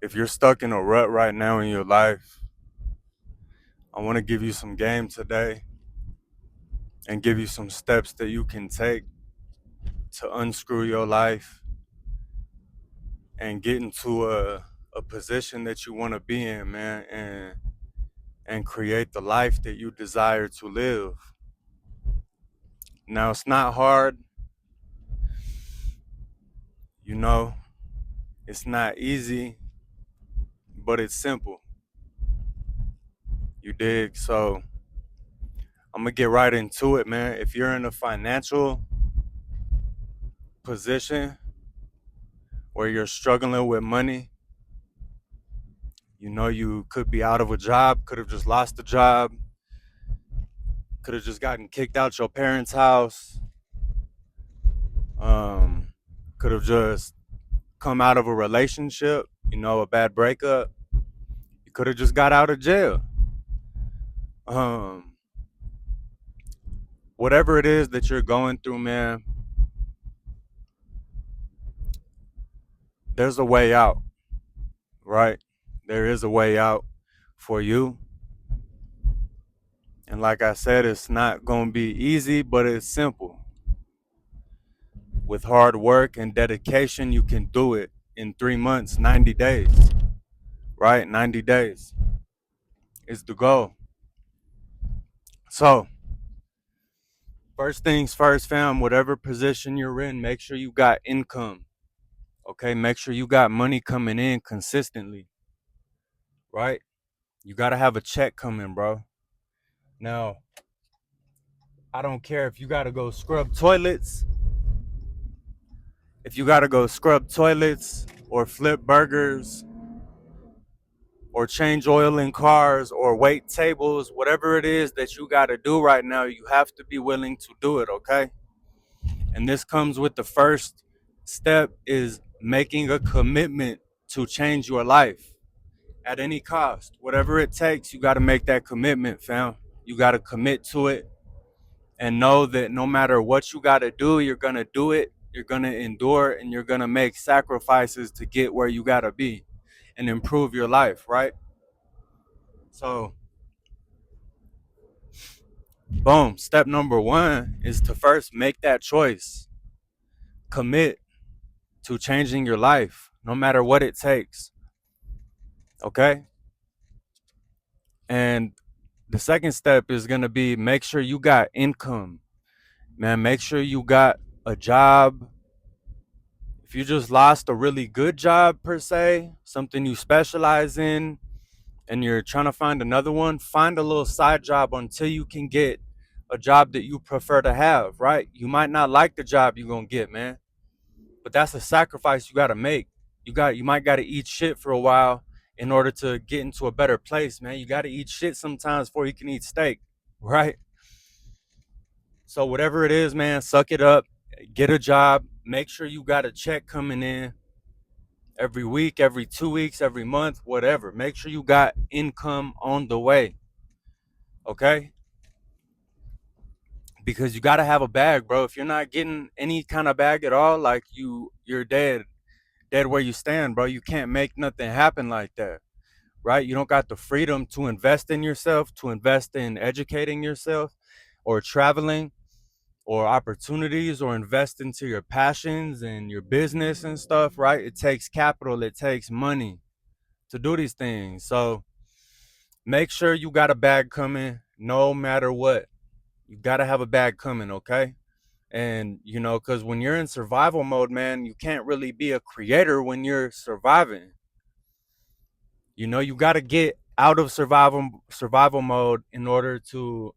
If you're stuck in a rut right now in your life, I want to give you some game today and give you some steps that you can take to unscrew your life and get into a position that you want to be in, man, and create the life that you desire to live. Now, it's not hard, you know, it's not easy, but it's simple. You dig? So, I'm gonna get right into it, man. If you're in a financial position where you're struggling with money, you know, you could be out of a job, could have just lost a job, could have just gotten kicked out your parents' house, um, could have just come out of a relationship, you know, a bad breakup. You could have just got out of jail. Um, Whatever it is that you're going through, man, there's a way out, right? There is a way out for you. And like I said, it's not going to be easy, but it's simple. With hard work and dedication, you can do it in 3 months, 90 days, right? 90 days is the goal. So, first things first, fam, whatever position you're in, make sure you got income, okay? Make sure you got money coming in consistently, right? You got to have a check coming, bro. Now, I don't care if you got to go scrub toilets, or flip burgers, or change oil in cars, or wait tables, whatever it is that you got to do right now, you have to be willing to do it, okay? And this comes with the first step is making a commitment to change your life at any cost. Whatever it takes, you got to make that commitment, fam. You got to commit to it and know that no matter what you got to do, you're going to do it. You're going to endure and you're going to make sacrifices to get where you got to be and improve your life, right? So, boom, step number one is to first make that choice. Commit to changing your life, no matter what it takes. Okay? And the second step is going to be make sure you got income. Man, make sure you got a job. If you just lost a really good job, per se, something you specialize in, and you're trying to find another one, find a little side job until you can get a job that you prefer to have, right? You might not like the job you're going to get, man, but that's a sacrifice you got to make. You might got to eat shit for a while in order to get into a better place, man. You got to eat shit sometimes before you can eat steak, right? So whatever it is, man, suck it up, get a job, make sure you got a check coming in every week, every 2 weeks, every month, whatever. Make sure you got income on the way, okay? Because you got to have a bag, bro. If you're not getting any kind of bag at all, like you're dead where you stand, bro. You can't make nothing happen like that, right? You don't got the freedom to invest in yourself, to invest in educating yourself or traveling or opportunities or invest into your passions and your business and stuff, right? It takes capital, it takes money to do these things. So make sure you got a bag coming no matter what. You got to have a bag coming, okay? And, you know, because when you're in survival mode, man, you can't really be a creator when you're surviving. You know, you got to get out of survival mode in order to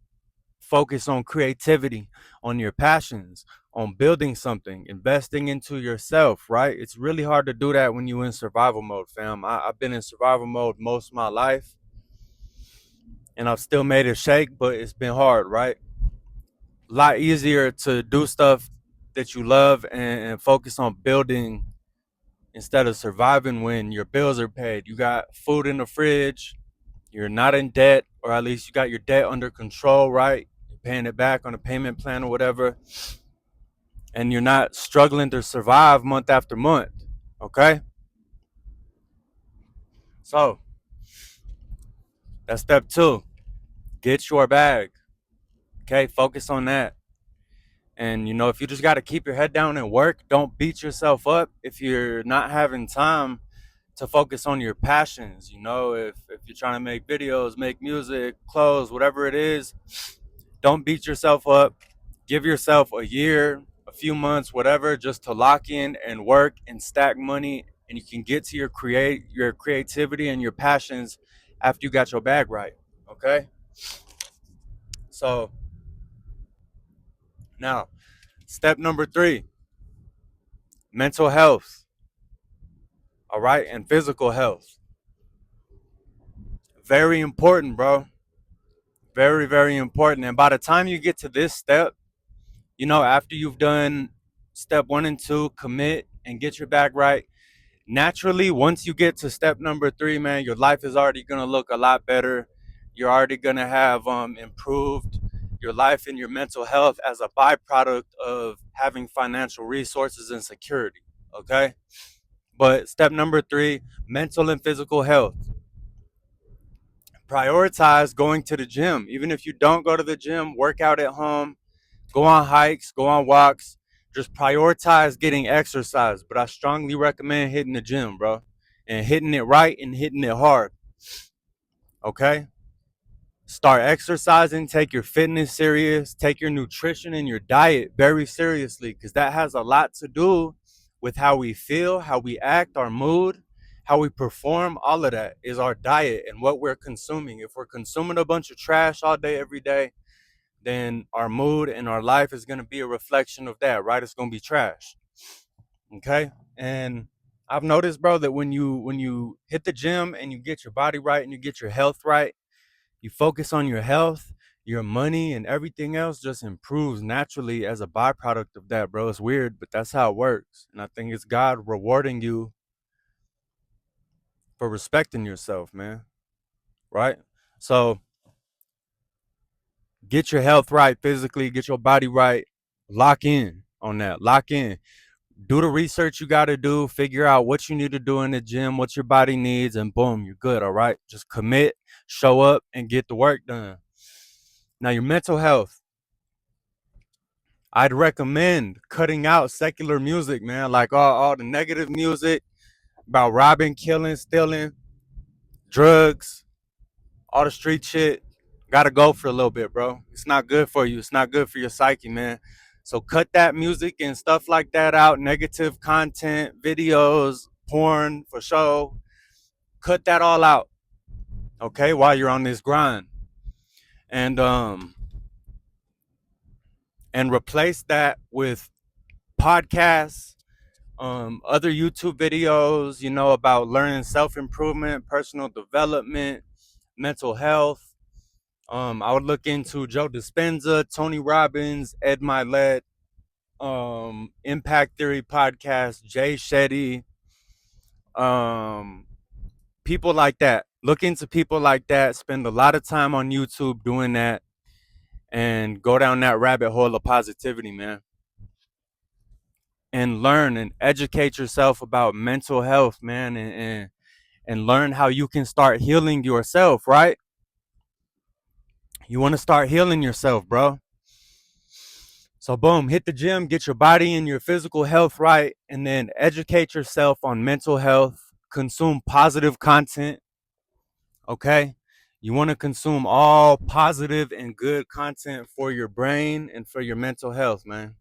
focus on creativity, on your passions, on building something, investing into yourself, right? It's really hard to do that when you're in survival mode, fam. I've been in survival mode most of my life and I've still made it shake, but it's been hard, right? A lot easier to do stuff that you love and focus on building instead of surviving when your bills are paid. You got food in the fridge, you're not in debt, or at least you got your debt under control, right? You're paying it back on a payment plan or whatever, and you're not struggling to survive month after month, okay? So that's step two. Get your bag. Okay, focus on that. And if you just got to keep your head down and work, don't beat yourself up if you're not having time to focus on your passions. If you're trying to make videos, make music, clothes, whatever it is, don't beat yourself up. Give yourself a year, a few months, whatever, just to lock in and work and stack money, and you can get to your creativity and your passions after you got your bag right. Okay? So now, step number three, mental health. All right, and physical health. Very important, bro. Very, very important. And by the time you get to this step, after you've done step one and two, commit and get your bag right, naturally, once you get to step number three, man, your life is already going to look a lot better. You're already going to have improved your life and your mental health as a byproduct of having financial resources and security. Okay. But step number three, mental and physical health. Prioritize going to the gym. Even if you don't go to the gym, work out at home, go on hikes, go on walks. Just prioritize getting exercise. But I strongly recommend hitting the gym, bro, and hitting it right and hitting it hard. Okay? Start exercising, take your fitness serious, take your nutrition and your diet very seriously, because that has a lot to do with how we feel, how we act, our mood, how we perform. All of that is our diet and what we're consuming. If we're consuming a bunch of trash all day, every day, then our mood and our life is going to be a reflection of that, right? It's going to be trash. Okay? And I've noticed, bro, that when you hit the gym and you get your body right and you get your health right, you focus on your health, your money, and everything else just improves naturally as a byproduct of that, bro. It's weird, but that's how it works. And I think it's God rewarding you for respecting yourself, man. Right? So get your health right physically, get your body right, lock in on that, lock in. Do the research you got to do, figure out what you need to do in the gym, what your body needs, and boom, you're good, all right? Just commit, show up, and get the work done. Now, your mental health. I'd recommend cutting out secular music, man, like all the negative music about robbing, killing, stealing, drugs, all the street shit. Gotta go for a little bit, bro. It's not good for you. It's not good for your psyche, man. So cut that music and stuff like that out. Negative content, videos, porn for show. Cut that all out, okay? While you're on this grind, and replace that with podcasts, other YouTube videos, about learning self-improvement, personal development, mental health. I would look into Joe Dispenza, Tony Robbins, Ed Milet, Impact Theory podcast, Jay Shetty, people like that. Look into people like that. Spend a lot of time on YouTube doing that, and go down that rabbit hole of positivity, man. And learn and educate yourself about mental health, man, and learn how you can start healing yourself, right? You want to start healing yourself, bro. So boom, hit the gym, get your body and your physical health right, and then educate yourself on mental health. Consume positive content, okay? You want to consume all positive and good content for your brain and for your mental health, man.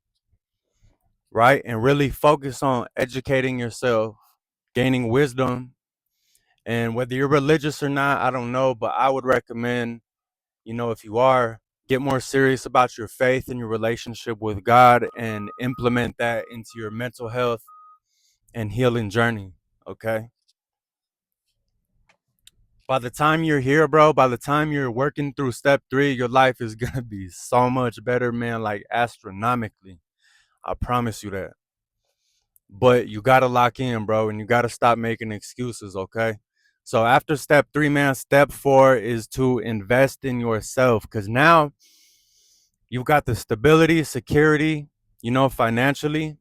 Right? And really focus on educating yourself, gaining wisdom. And whether you're religious or not, I don't know, but I would recommend, if you are, get more serious about your faith and your relationship with God and implement that into your mental health and healing journey. Okay. By the time you're here, bro, by the time you're working through step three, your life is going to be so much better, man, like astronomically. I promise you that. But you got to lock in, bro, and you got to stop making excuses. Okay. So after step three, man, step four is to invest in yourself, because now you've got the stability, security, financially,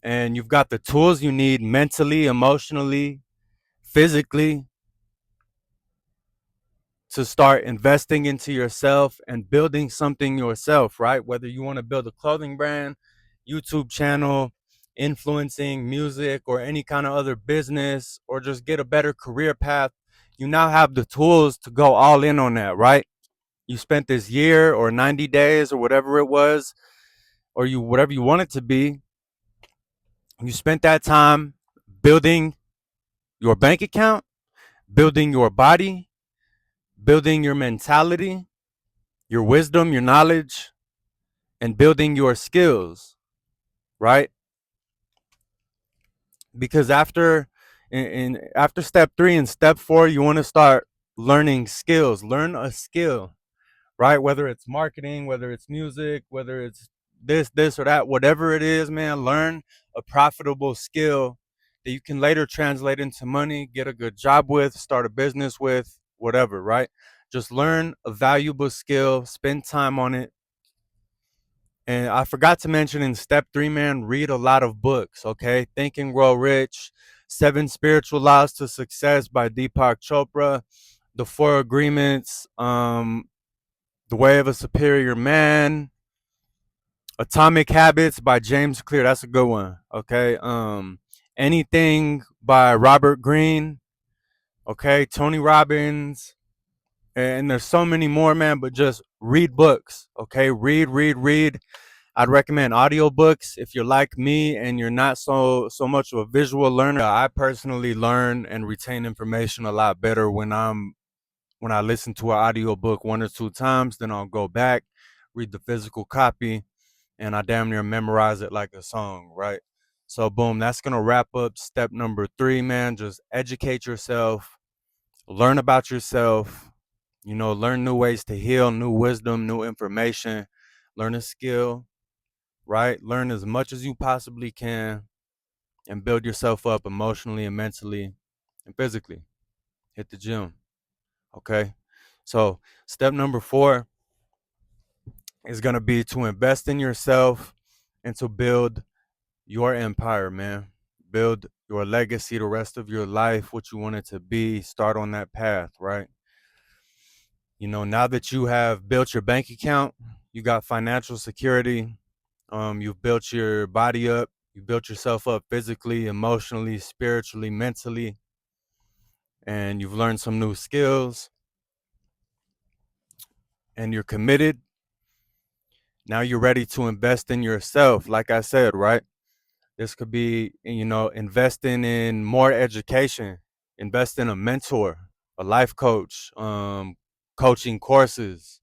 and you've got the tools you need mentally, emotionally, physically, to start investing into yourself and building something yourself, right? Whether you want to build a clothing brand, YouTube channel, influencing music, or any kind of other business, or just get a better career path, you now have the tools to go all in on that, right? You spent this year or 90 days or whatever it was, or you whatever you want it to be, you spent that time building your bank account, building your body, building your mentality, your wisdom, your knowledge, and building your skills, right? Because after step 3 and step 4, you want to start learning skills. Learn a skill, right? Whether it's marketing, whether it's music, whether it's this or that, whatever it is, man, learn a profitable skill that you can later translate into money, get a good job with, start a business with, whatever, right? Just learn a valuable skill, spend time on it. And I forgot to mention in step 3, man, read a lot of books, okay? Think and Grow Rich, 7 Spiritual Laws to Success by Deepak Chopra, The 4 Agreements, The Way of a Superior Man, Atomic Habits by James Clear. That's a good one, okay? Anything by Robert Greene, okay? Tony Robbins, and there's so many more, man, but just read books, okay? Read. I'd recommend audiobooks if you're like me and you're not so much of a visual learner. I personally learn and retain information a lot better when I listen to an audiobook 1 or 2 times. Then I'll go back, read the physical copy, and I damn near memorize it like a song, right? So boom, that's gonna wrap up step number 3, man. Just educate yourself, learn about yourself, learn new ways to heal, new wisdom, new information, learn a skill, right? Learn as much as you possibly can and build yourself up emotionally and mentally and physically. Hit the gym, okay? So, step number 4 is going to be to invest in yourself and to build your empire, man. Build your legacy the rest of your life, what you want it to be. Start on that path, right? Now that you have built your bank account, you got financial security, you've built your body up, you built yourself up physically, emotionally, spiritually, mentally, and you've learned some new skills and you're committed. Now you're ready to invest in yourself. Like I said, right? This could be, investing in more education, invest in a mentor, a life coach, coaching courses.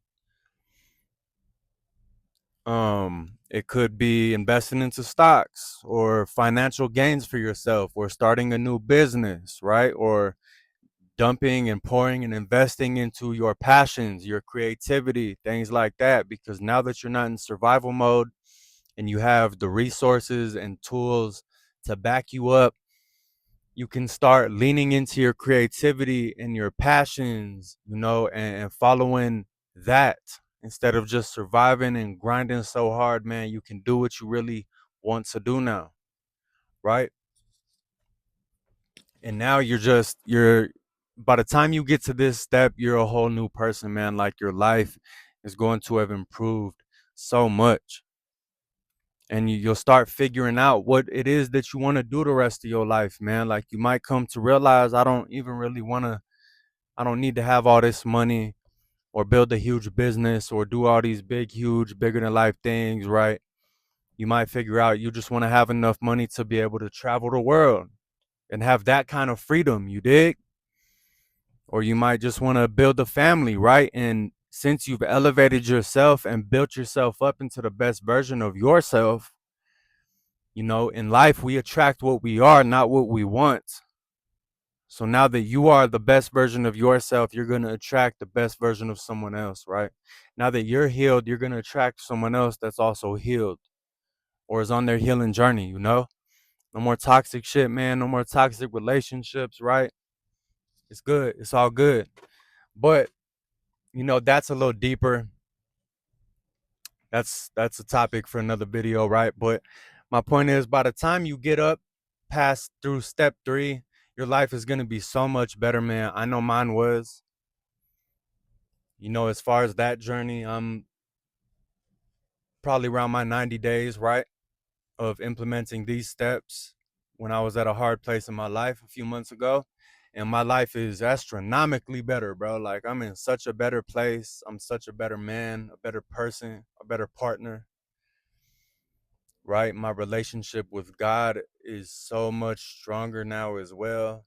It could be investing into stocks or financial gains for yourself or starting a new business, right? Or dumping and pouring and investing into your passions, your creativity, things like that. Because now that you're not in survival mode and you have the resources and tools to back you up, you can start leaning into your creativity and your passions, and following that instead of just surviving and grinding so hard, man. You can do what you really want to do now, right? And now you're by the time you get to this step, you're a whole new person, man. Like your life is going to have improved so much. And you'll start figuring out what it is that you want to do the rest of your life, man. Like you might come to realize, I don't need to have all this money or build a huge business or do all these big, huge, bigger than life things, right? You might figure out you just want to have enough money to be able to travel the world and have that kind of freedom, you dig? Or you might just want to build a family, right? And since you've elevated yourself and built yourself up into the best version of yourself, in life we attract what we are, not what we want. So now that you are the best version of yourself, you're going to attract the best version of someone else, right? Now that you're healed, you're going to attract someone else that's also healed or is on their healing journey, No more toxic shit, man. No more toxic relationships, right? It's good. It's all good. But, that's a little deeper. That's a topic for another video, right? But my point is, by the time you get up past through step 3, your life is going to be so much better, man. I know mine was. As far as that journey, I'm probably around my 90 days, right, of implementing these steps when I was at a hard place in my life a few months ago. And my life is astronomically better, bro. Like, I'm in such a better place. I'm such a better man, a better person, a better partner, right? My relationship with God is so much stronger now as well.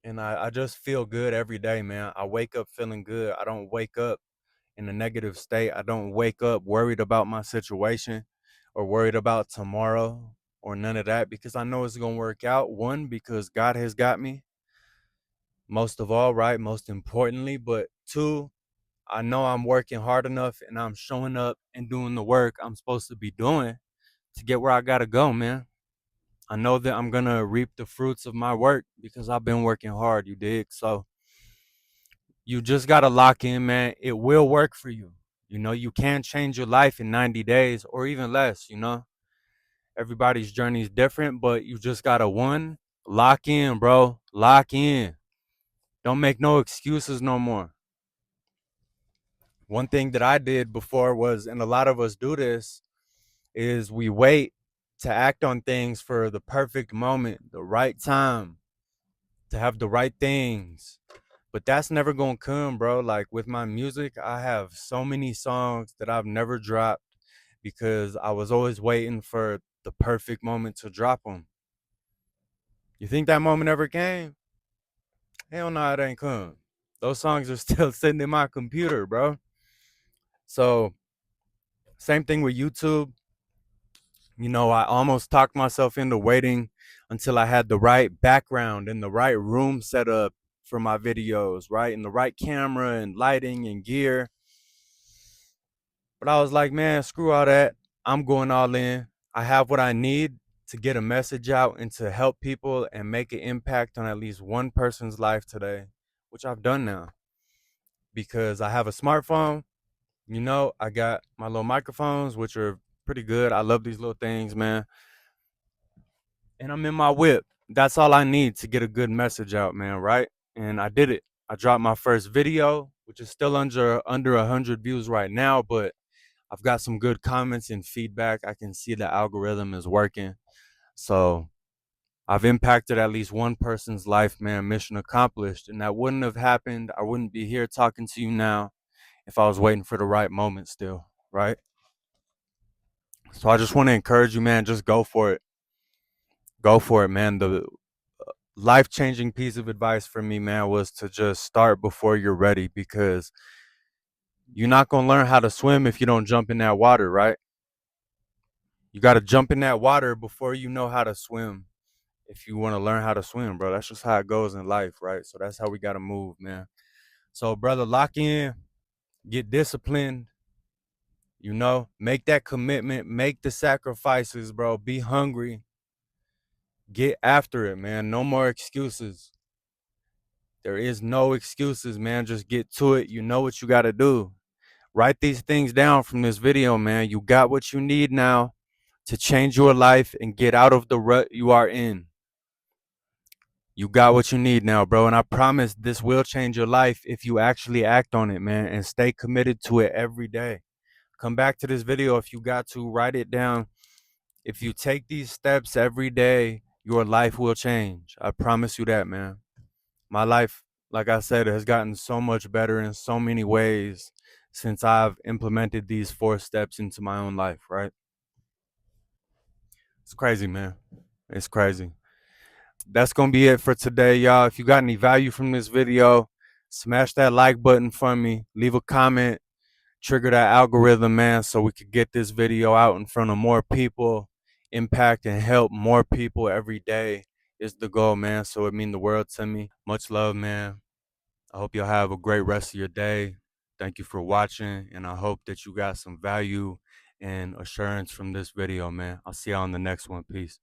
And I just feel good every day, man. I wake up feeling good. I don't wake up in a negative state. I don't wake up worried about my situation or worried about tomorrow or none of that, because I know it's going to work out. One, because God has got me most of all, right? Most importantly. But two, I know I'm working hard enough and I'm showing up and doing the work I'm supposed to be doing to get where I got to go, man. I know that I'm going to reap the fruits of my work because I've been working hard, you dig? So you just got to lock in, man. It will work for you. You can change your life in 90 days or even less. Everybody's journey is different, but you just got to, one, lock in, bro. Lock in. Don't make no excuses no more. One thing that I did before was, and a lot of us do this, is we wait to act on things for the perfect moment, the right time, to have the right things. But that's never gonna come, bro. Like with my music, I have so many songs that I've never dropped because I was always waiting for the perfect moment to drop them. You think that moment ever came? Hell no, it ain't come. Those songs are still sitting in my computer, bro. So, same thing with YouTube. I almost talked myself into waiting until I had the right background and the right room set up for my videos, right? And the right camera and lighting and gear. But I was like, man, screw all that. I'm going all in. I have what I need to get a message out and to help people and make an impact on at least one person's life today, which I've done now because I have a smartphone. I got my little microphones, which are pretty good. I love these little things, man. And I'm in my whip. That's all I need to get a good message out, man, right? And I did it. I dropped my first video, which is still under 100 views right now, but I've got some good comments and feedback. I can see the algorithm is working. So I've impacted at least one person's life, man. Mission accomplished. And that wouldn't have happened. I wouldn't be here talking to you now if I was waiting for the right moment still, right? So I just want to encourage you, man. Just go for it. Go for it, man. The life changing piece of advice for me, man, was to just start before you're ready, because you're not going to learn how to swim if you don't jump in that water, right? You got to jump in that water before you know how to swim. If you want to learn how to swim, bro, that's just how it goes in life, right? So that's how we got to move, man. So, brother, lock in, get disciplined, make that commitment, make the sacrifices, bro. Be hungry, get after it, man. No more excuses. There is no excuses, man. Just get to it. You know what you got to do. Write these things down from this video, man. You got what you need now to change your life and get out of the rut you are in. You got what you need now, bro. And I promise this will change your life if you actually act on it, man, and stay committed to it every day. Come back to this video if you got to. Write it down. If you take these steps every day, your life will change. I promise you that, man. My life, like I said, has gotten so much better in so many ways since I've implemented these 4 steps into my own life, right? It's crazy, man. It's crazy. That's going to be it for today, y'all. If you got any value from this video, smash that like button for me. Leave a comment. Trigger that algorithm, man, so we could get this video out in front of more people. Impact and help more people every day is the goal, man. So it means the world to me. Much love, man. I hope y'all have a great rest of your day. Thank you for watching, and I hope that you got some value and assurance from this video, man. I'll see y'all on the next one. Peace.